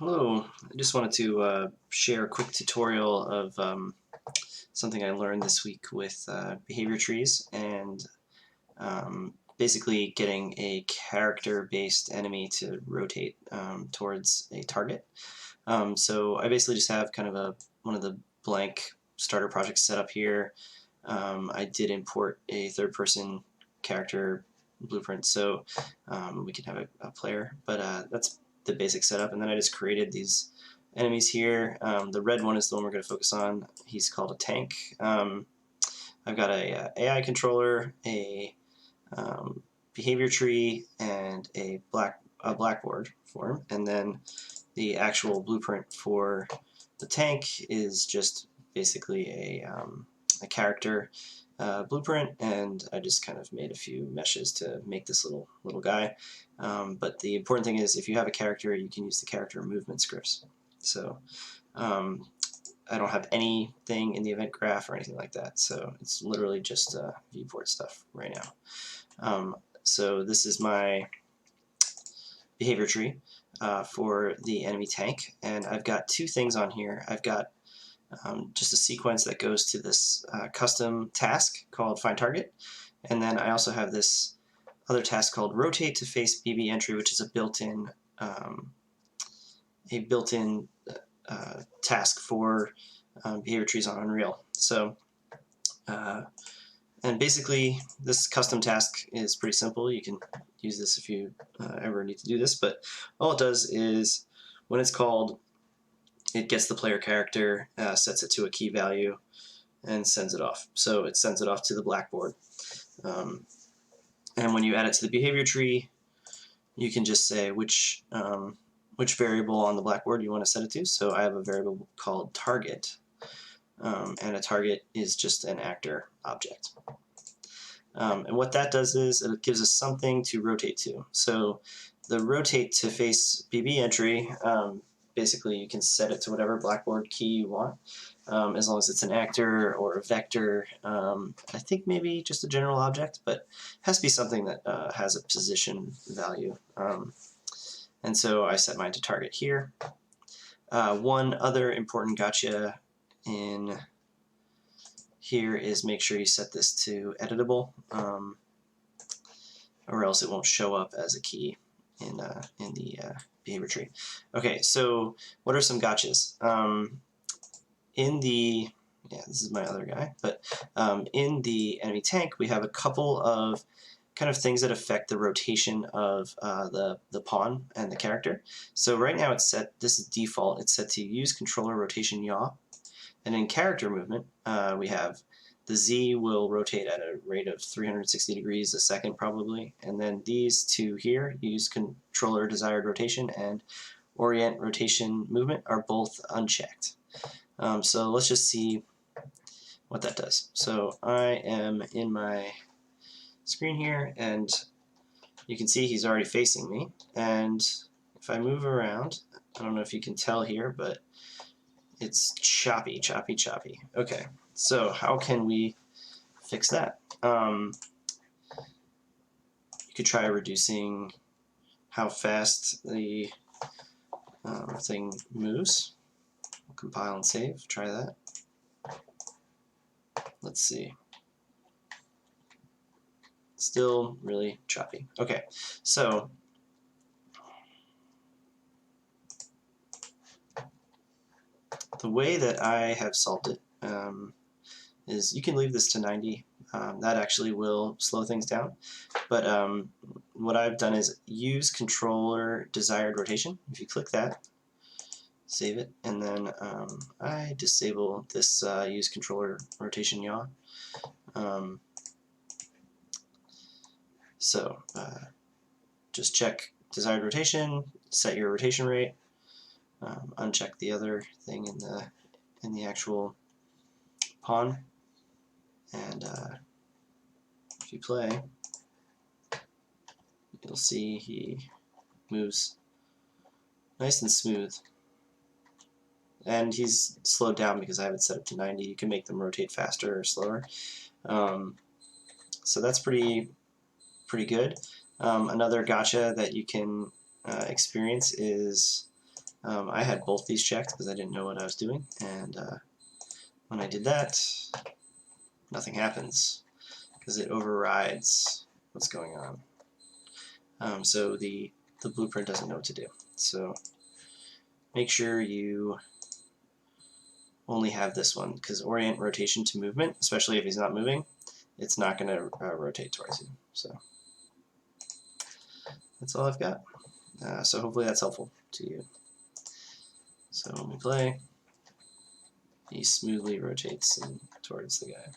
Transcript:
Hello, I just wanted to share a quick tutorial of something I learned this week with behavior trees and basically getting a character-based enemy to rotate towards a target. So I basically just have kind of one of the blank starter projects set up here. I did import a third-person character blueprint so we can have a player, but that's the basic setup. And then I just created these enemies here. The red one is the one we're going to focus on. He's called a tank. I've got a AI controller, a behavior tree, and a blackboard for him. And then the actual blueprint for the tank is just basically a character blueprint, and I just kind of made a few meshes to make this little guy. But the important thing is, if you have a character, you can use the character movement scripts. So I don't have anything in the event graph or anything like that, so it's literally just viewport stuff right now. So this is my behavior tree for the enemy tank, and I've got two things on here. I've got just a sequence that goes to this custom task called find target, and then I also have this other task called rotate to face BB entry, which is a built-in task for behavior trees on Unreal. So and basically this custom task is pretty simple. You can use this if you ever need to do this, but all it does is when it's called, it gets the player character, sets it to a key value, and sends it off. So it sends it off to the blackboard. And when you add it to the behavior tree, you can just say which variable on the blackboard you want to set it to. So I have a variable called target, and a target is just an actor object. And what that does is it gives us something to rotate to. So the rotate to face BB entry, basically you can set it to whatever blackboard key you want, as long as it's an actor or a vector. I think maybe just a general object, but it has to be something that has a position value. And so I set mine to target here. One other important gotcha in here is make sure you set this to editable, or else it won't show up as a key in the behavior tree. Okay, so what are some gotchas? This is my other guy, but in the enemy tank, we have a couple of kind of things that affect the rotation of the pawn and the character. So right now it's set, this is default, it's set to use controller rotation yaw. And in character movement, we have the Z will rotate at a rate of 360 degrees a second probably, and then these two here, use controller desired rotation and orient rotation movement, are both unchecked. So let's just see what that does. So I am in my screen here, and you can see he's already facing me, and if I move around, I don't know if you can tell here, but it's choppy. Okay, so how can we fix that? You could try reducing how fast the thing moves. We'll compile and save. Try that. Let's see. Still really choppy. Okay, so the way that I have solved it is you can leave this to 90. That actually will slow things down. But what I've done is use controller desired rotation. If you click that, save it, and then I disable this use controller rotation yaw. So just check desired rotation, set your rotation rate, uncheck the other thing in the actual pawn, and if you play, you'll see he moves nice and smooth. And he's slowed down because I have it set up to 90. You can make them rotate faster or slower. So that's pretty good. Another gotcha that you can experience is I had both these checked because I didn't know what I was doing, and when I did that, nothing happens because it overrides what's going on. So the blueprint doesn't know what to do. So make sure you only have this one, because orient rotation to movement, especially if he's not moving, it's not going to rotate towards you. So that's all I've got. So hopefully that's helpful to you. So when we play, he smoothly rotates towards the guy.